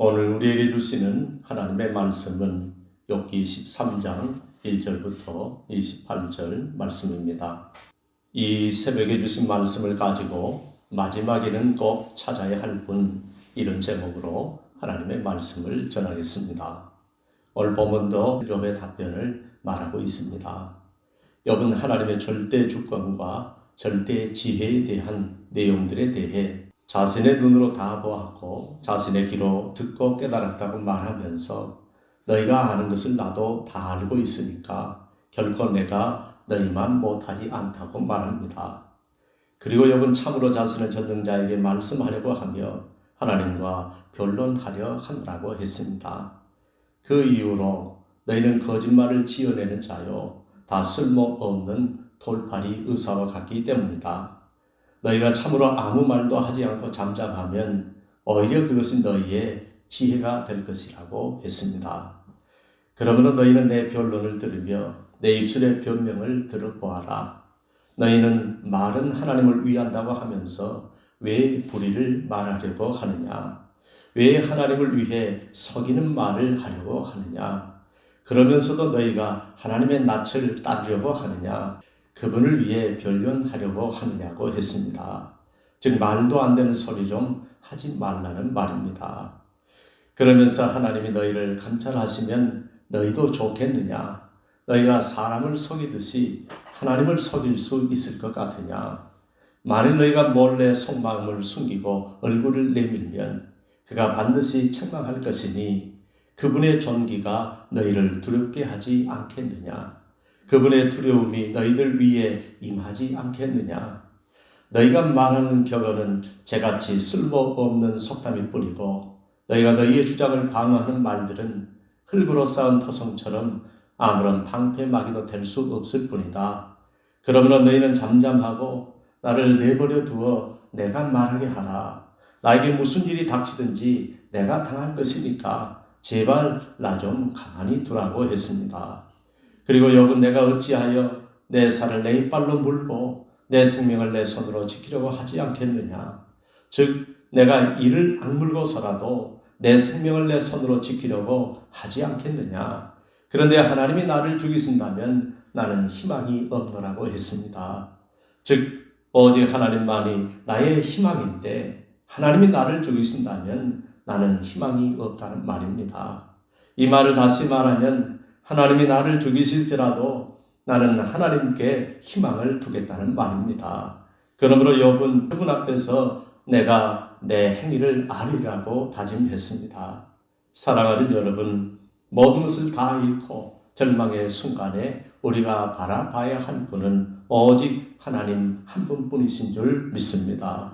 오늘 우리에게 주시는 하나님의 말씀은 욥기 13장 1절부터 28절 말씀입니다. 이 새벽에 주신 말씀을 가지고 마지막에는 꼭 찾아야 할 분, 이런 제목으로 하나님의 말씀을 전하겠습니다. 오늘 본문도 욥의 답변을 말하고 있습니다. 욥은 하나님의 절대 주권과 절대 지혜에 대한 내용들에 대해 자신의 눈으로 다 보았고 자신의 귀로 듣고 깨달았다고 말하면서 너희가 아는 것을 나도 다 알고 있으니까 결코 내가 너희만 못하지 않다고 말합니다. 그리고 욥은 참으로 자신을 전능자에게 말씀하려고 하며 하나님과 변론하려 하느라고 했습니다. 그 이후로 너희는 거짓말을 지어내는 자요 다 쓸모없는 돌팔이 의사와 같기 때문이다. 너희가 참으로 아무 말도 하지 않고 잠잠하면 오히려 그것이 너희의 지혜가 될 것이라고 했습니다. 그러므로 너희는 내 변론을 들으며 내 입술의 변명을 들어보아라. 너희는 말은 하나님을 위한다고 하면서 왜 불의를 말하려고 하느냐? 왜 하나님을 위해 속이는 말을 하려고 하느냐? 그러면서도 너희가 하나님의 낯을 따르려고 하느냐? 그분을 위해 변론하려고 하느냐고 했습니다. 즉 말도 안 되는 소리 좀 하지 말라는 말입니다. 그러면서 하나님이 너희를 감찰하시면 너희도 좋겠느냐? 너희가 사람을 속이듯이 하나님을 속일 수 있을 것 같으냐? 만일 너희가 몰래 속마음을 숨기고 얼굴을 내밀면 그가 반드시 책망할 것이니 그분의 존귀가 너희를 두렵게 하지 않겠느냐? 그분의 두려움이 너희들 위에 임하지 않겠느냐? 너희가 말하는 격언은 재같이 쓸모없는 속담일 뿐이고 너희가 너희의 주장을 방어하는 말들은 흙으로 쌓은 토성처럼 아무런 방패막이도 될 수 없을 뿐이다. 그러므로 너희는 잠잠하고 나를 내버려 두어 내가 말하게 하라. 나에게 무슨 일이 닥치든지 내가 당할 것이니까 제발 나 좀 가만히 두라고 했습니다. 그리고 욥은 내가 어찌하여 내 살을 내 이빨로 물고 내 생명을 내 손으로 지키려고 하지 않겠느냐. 즉 내가 이를 악물고서라도 내 생명을 내 손으로 지키려고 하지 않겠느냐. 그런데 하나님이 나를 죽이신다면 나는 희망이 없노라고 했습니다. 즉 오직 하나님만이 나의 희망인데 하나님이 나를 죽이신다면 나는 희망이 없다는 말입니다. 이 말을 다시 말하면 하나님이 나를 죽이실지라도 나는 하나님께 희망을 두겠다는 말입니다. 그러므로 욥은 그분 앞에서 내가 내 행위를 아리라고 다짐했습니다. 사랑하는 여러분, 모든 것을 다 잃고 절망의 순간에 우리가 바라봐야 할 분은 오직 하나님 한 분뿐이신 줄 믿습니다.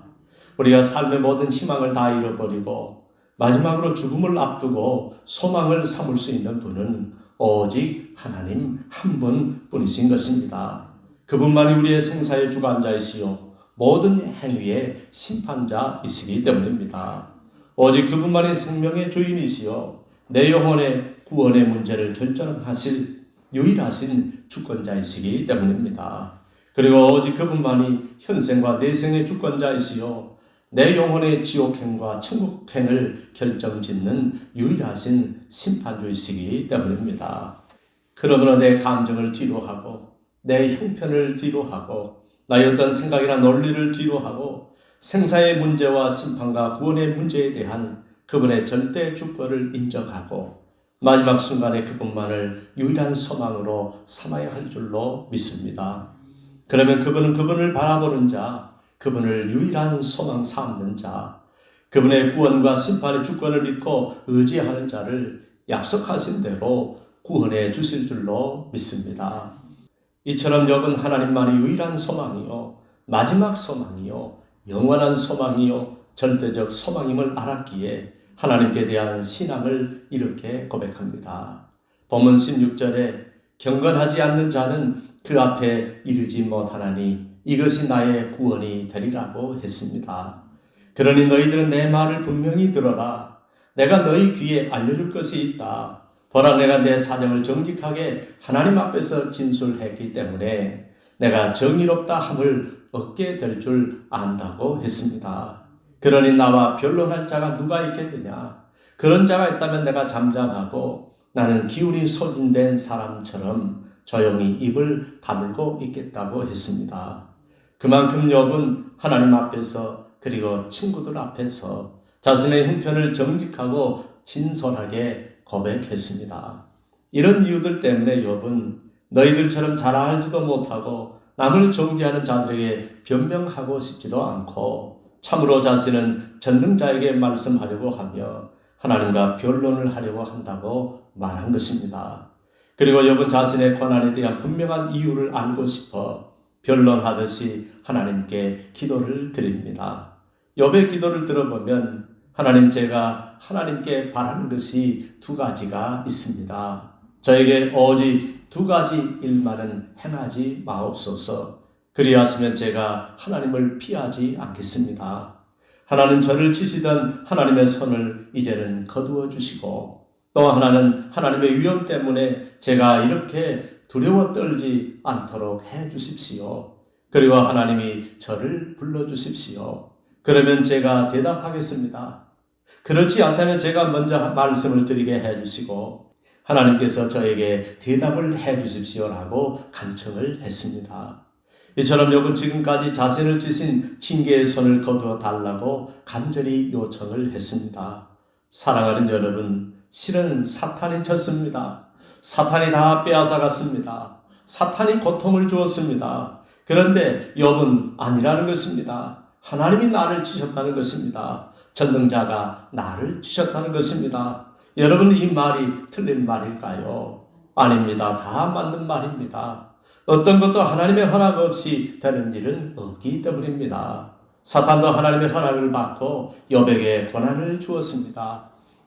우리가 삶의 모든 희망을 다 잃어버리고 마지막으로 죽음을 앞두고 소망을 삼을 수 있는 분은 오직 하나님 한 분뿐이신 것입니다. 그분만이 우리의 생사의 주관자이시요 모든 행위의 심판자이시기 때문입니다. 오직 그분만이 생명의 주인이시요 내 영혼의 구원의 문제를 결정하실 유일하신 주권자이시기 때문입니다. 그리고 오직 그분만이 현생과 내생의 주권자이시요 내 영혼의 지옥행과 천국행을 결정짓는 유일하신 심판주이시기 때문입니다. 그러므로 내 감정을 뒤로하고 내 형편을 뒤로하고 나의 어떤 생각이나 논리를 뒤로하고 생사의 문제와 심판과 구원의 문제에 대한 그분의 절대 주권을 인정하고 마지막 순간에 그분만을 유일한 소망으로 삼아야 할 줄로 믿습니다. 그러면 그분은 그분을 바라보는 자, 그분을 유일한 소망 삼는 자, 그분의 구원과 심판의 주권을 믿고 의지하는 자를 약속하신 대로 구원해 주실 줄로 믿습니다. 이처럼 욥은 하나님만이 유일한 소망이요 마지막 소망이요 영원한 소망이요 절대적 소망임을 알았기에 하나님께 대한 신앙을 이렇게 고백합니다. 본문 16절에 경건하지 않는 자는 그 앞에 이르지 못하나니 이것이 나의 구원이 되리라고 했습니다. 그러니 너희들은 내 말을 분명히 들어라. 내가 너희 귀에 알려줄 것이 있다. 보라, 내가 내 사정을 정직하게 하나님 앞에서 진술했기 때문에 내가 정의롭다 함을 얻게 될 줄 안다고 했습니다. 그러니 나와 변론할 자가 누가 있겠느냐? 그런 자가 있다면 내가 잠잠하고 나는 기운이 소진된 사람처럼 조용히 입을 다물고 있겠다고 했습니다. 그만큼 욥은 하나님 앞에서 그리고 친구들 앞에서 자신의 형편을 정직하고 진솔하게 고백했습니다. 이런 이유들 때문에 욥은 너희들처럼 잘 알지도 못하고 남을 정죄하는 자들에게 변명하고 싶지도 않고 참으로 자신은 전능자에게 말씀하려고 하며 하나님과 변론을 하려고 한다고 말한 것입니다. 그리고 욥은 자신의 고난에 대한 분명한 이유를 알고 싶어 변론하듯이 하나님께 기도를 드립니다. 욥의 기도를 들어보면 하나님, 제가 하나님께 바라는 것이 두 가지가 있습니다. 저에게 오직 두 가지 일만은 행하지 마옵소서. 그리하시면 제가 하나님을 피하지 않겠습니다. 하나는 저를 치시던 하나님의 손을 이제는 거두어 주시고, 또 하나는 하나님의 위엄 때문에 제가 이렇게 두려워 떨지 않도록 해 주십시오. 그리고 하나님이 저를 불러 주십시오. 그러면 제가 대답하겠습니다. 그렇지 않다면 제가 먼저 말씀을 드리게 해 주시고 하나님께서 저에게 대답을 해 주십시오라고 간청을 했습니다. 이처럼 욥은 지금까지 자신을 찌신 징계의 손을 거두어 달라고 간절히 요청을 했습니다. 사랑하는 여러분, 실은 사탄이 쳤습니다. 사탄이 다 빼앗아갔습니다. 사탄이 고통을 주었습니다. 그런데 욥은 아니라는 것입니다. 하나님이 나를 치셨다는 것입니다. 전능자가 나를 치셨다는 것입니다. 여러분, 이 말이 틀린 말일까요? 아닙니다. 다 맞는 말입니다. 어떤 것도 하나님의 허락 없이 되는 일은 없기 때문입니다. 사탄도 하나님의 허락을 받고 욥에게 고난을 주었습니다.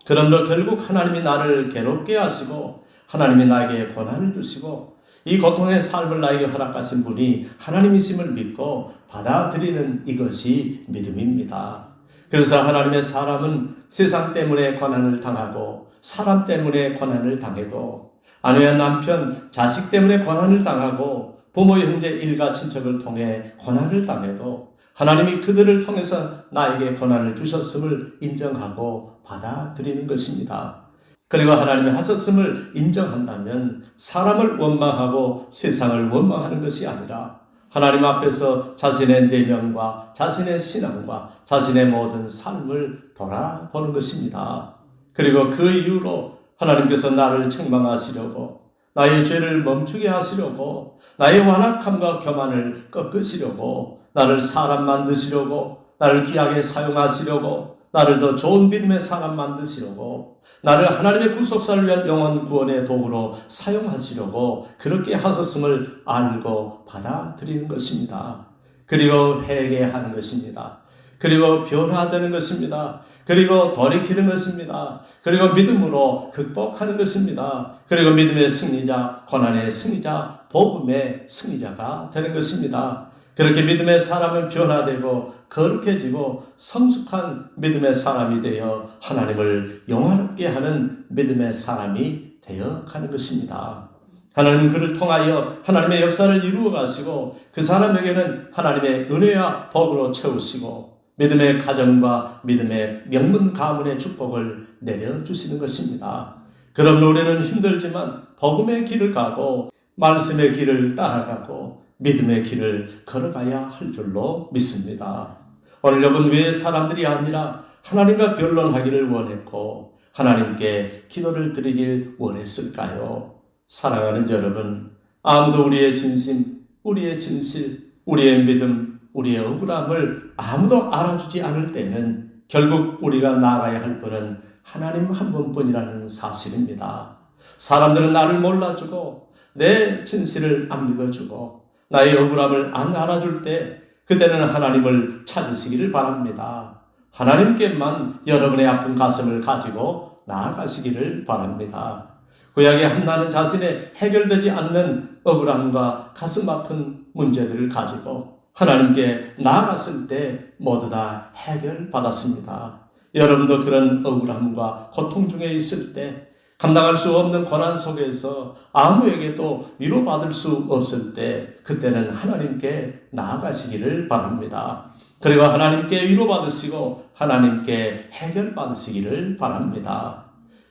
그러므로 결국 하나님이 나를 괴롭게 하시고 하나님이 나에게 고난을 주시고 이 고통의 삶을 나에게 허락하신 분이 하나님이심을 믿고 받아들이는 이것이 믿음입니다. 그래서 하나님의 사람은 세상 때문에 고난을 당하고 사람 때문에 고난을 당해도 아내와 남편, 자식 때문에 고난을 당하고 부모, 형제, 일가, 친척을 통해 고난을 당해도 하나님이 그들을 통해서 나에게 고난을 주셨음을 인정하고 받아들이는 것입니다. 그리고 하나님의 하셨음을 인정한다면 사람을 원망하고 세상을 원망하는 것이 아니라 하나님 앞에서 자신의 내면과 자신의 신앙과 자신의 모든 삶을 돌아보는 것입니다. 그리고 그 이후로 하나님께서 나를 책망하시려고, 나의 죄를 멈추게 하시려고, 나의 완악함과 교만을 꺾으시려고, 나를 사람 만드시려고, 나를 귀하게 사용하시려고, 나를 더 좋은 믿음의 사람 만드시려고, 나를 하나님의 구속사를 위한 영혼 구원의 도구로 사용하시려고 그렇게 하셨음을 알고 받아들이는 것입니다. 그리고 회개하는 것입니다. 그리고 변화되는 것입니다. 그리고 돌이키는 것입니다. 그리고 믿음으로 극복하는 것입니다. 그리고 믿음의 승리자, 고난의 승리자, 복음의 승리자가 되는 것입니다. 그렇게 믿음의 사람은 변화되고 거룩해지고 성숙한 믿음의 사람이 되어 하나님을 영화롭게 하는 믿음의 사람이 되어 가는 것입니다. 하나님은 그를 통하여 하나님의 역사를 이루어 가시고 그 사람에게는 하나님의 은혜와 복으로 채우시고 믿음의 가정과 믿음의 명문 가문의 축복을 내려주시는 것입니다. 그러므로 우리는 힘들지만 복음의 길을 가고 말씀의 길을 따라가고 믿음의 길을 걸어가야 할 줄로 믿습니다. 오늘 욥은 왜 사람들이 아니라 하나님과 변론하기를 원했고 하나님께 기도를 드리길 원했을까요? 사랑하는 여러분, 아무도 우리의 진심, 우리의 진실, 우리의 믿음, 우리의 억울함을 아무도 알아주지 않을 때는 결국 우리가 나아가야 할 분은 하나님 한 분뿐이라는 사실입니다. 사람들은 나를 몰라주고 내 진실을 안 믿어주고 나의 억울함을 안 알아줄 때 그때는 하나님을 찾으시기를 바랍니다. 하나님께만 여러분의 아픈 가슴을 가지고 나아가시기를 바랍니다. 구약의 한나는 자신의 해결되지 않는 억울함과 가슴 아픈 문제들을 가지고 하나님께 나아갔을 때 모두 다 해결받았습니다. 여러분도 그런 억울함과 고통 중에 있을 때 감당할 수 없는 고난 속에서 아무에게도 위로받을 수 없을 때 그때는 하나님께 나아가시기를 바랍니다. 그리고 하나님께 위로받으시고 하나님께 해결받으시기를 바랍니다.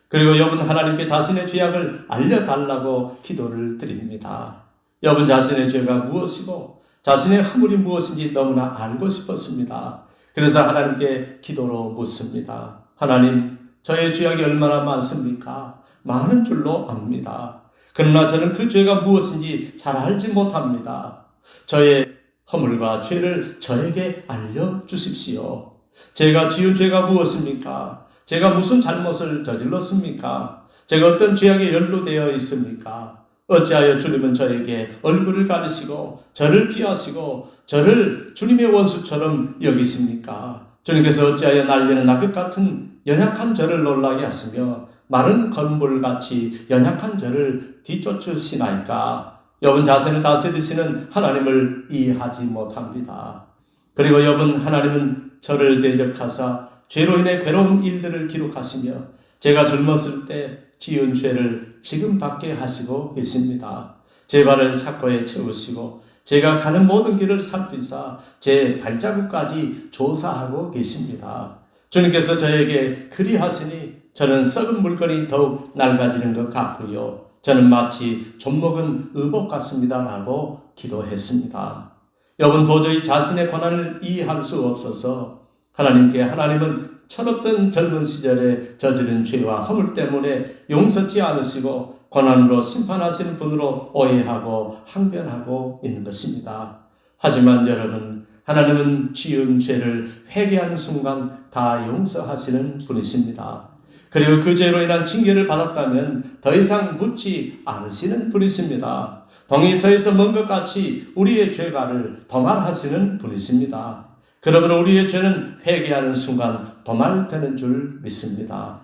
그리고 여러분 하나님께 자신의 죄악을 알려달라고 기도를 드립니다. 여러분 자신의 죄가 무엇이고 자신의 허물이 무엇인지 너무나 알고 싶었습니다. 그래서 하나님께 기도로 묻습니다. 하나님, 저의 죄악이 얼마나 많습니까? 많은 줄로 압니다. 그러나 저는 그 죄가 무엇인지 잘 알지 못합니다. 저의 허물과 죄를 저에게 알려주십시오. 제가 지은 죄가 무엇입니까? 제가 무슨 잘못을 저질렀습니까? 제가 어떤 죄악에 연루되어 있습니까? 어찌하여 주님은 저에게 얼굴을 가리시고 저를 피하시고 저를 주님의 원수처럼 여기십니까? 주님께서 어찌하여 날리는 낙엽 같은 연약한 저를 놀라게 하시며 마른 건물같이 연약한 저를 뒤쫓으시나이까? 여러분 자신을 다스리시는 하나님을 이해하지 못합니다. 그리고 여러분 하나님은 저를 대적하사 죄로 인해 괴로운 일들을 기록하시며 제가 젊었을 때 지은 죄를 지금 받게 하시고 계십니다. 제 발을 착고에 채우시고 제가 가는 모든 길을 살피사 제 발자국까지 조사하고 계십니다. 주님께서 저에게 그리하시니 저는 썩은 물건이 더욱 낡아지는 것 같고요. 저는 마치 좀먹은 의복 같습니다 라고 기도했습니다. 여러분 도저히 자신의 고난을 이해할 수 없어서 하나님은 철없던 젊은 시절에 저지른 죄와 허물 때문에 용서치 않으시고 고난으로 심판하시는 분으로 오해하고 항변하고 있는 것입니다. 하지만 여러분, 하나님은 지은 죄를 회개하는 순간 다 용서하시는 분이십니다. 그리고 그 죄로 인한 징계를 받았다면 더 이상 묻지 않으시는 분이십니다. 동이서에서 먼 것 같이 우리의 죄가를 도말하시는 분이십니다. 그러므로 우리의 죄는 회개하는 순간 도말되는 줄 믿습니다.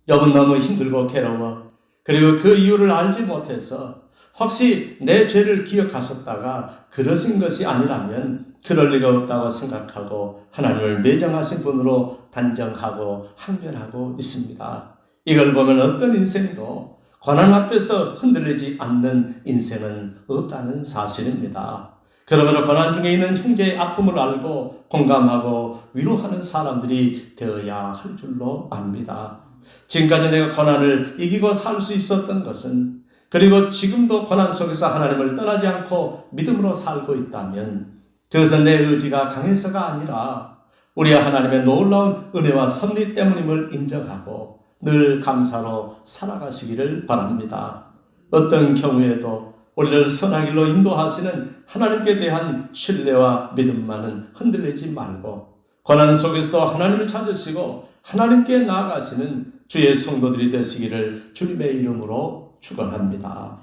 여러분 너무 힘들고 괴로워 그리고 그 이유를 알지 못해서 혹시 내 죄를 기억하셨다가 그러신 것이 아니라면 그럴 리가 없다고 생각하고 하나님을 매정하신 분으로 단정하고 항변하고 있습니다. 이걸 보면 어떤 인생도 고난 앞에서 흔들리지 않는 인생은 없다는 사실입니다. 그러므로 고난 중에 있는 형제의 아픔을 알고 공감하고 위로하는 사람들이 되어야 할 줄로 압니다. 지금까지 내가 고난을 이기고 살 수 있었던 것은 그리고 지금도 고난 속에서 하나님을 떠나지 않고 믿음으로 살고 있다면 그것은 내 의지가 강해서가 아니라 우리 하나님의 놀라운 은혜와 섭리 때문임을 인정하고 늘 감사로 살아가시기를 바랍니다. 어떤 경우에도 우리를 선한 길로 인도하시는 하나님께 대한 신뢰와 믿음만은 흔들리지 말고 고난 속에서도 하나님을 찾으시고 하나님께 나아가시는 주의 성도들이 되시기를 주님의 이름으로 축원합니다.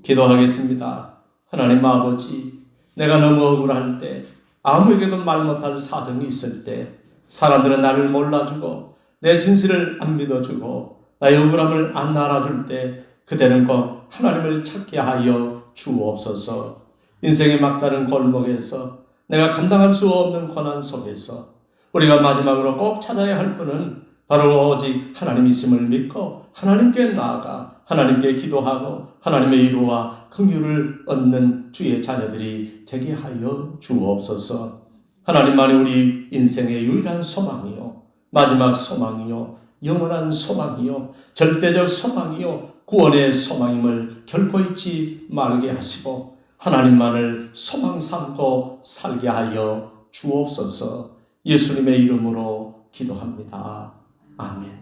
기도하겠습니다. 하나님 아버지, 내가 너무 억울할 때, 아무에게도 말 못할 사정이 있을 때 사람들은 나를 몰라주고 내 진실을 안 믿어주고 나의 억울함을 안 알아줄 때 그대는 꼭 하나님을 찾게 하여 주옵소서. 인생의 막다른 골목에서 내가 감당할 수 없는 고난 속에서 우리가 마지막으로 꼭 찾아야 할 분은 바로 오직 하나님이심을 믿고 하나님께 나아가 하나님께 기도하고 하나님의 위로와 긍휼을 얻는 주의 자녀들이 되게 하여 주옵소서. 하나님만이 우리 인생의 유일한 소망이요, 마지막 소망이요, 영원한 소망이요, 절대적 소망이요, 구원의 소망임을 결코 잊지 말게 하시고 하나님만을 소망 삼고 살게 하여 주옵소서. 예수님의 이름으로 기도합니다. 아멘.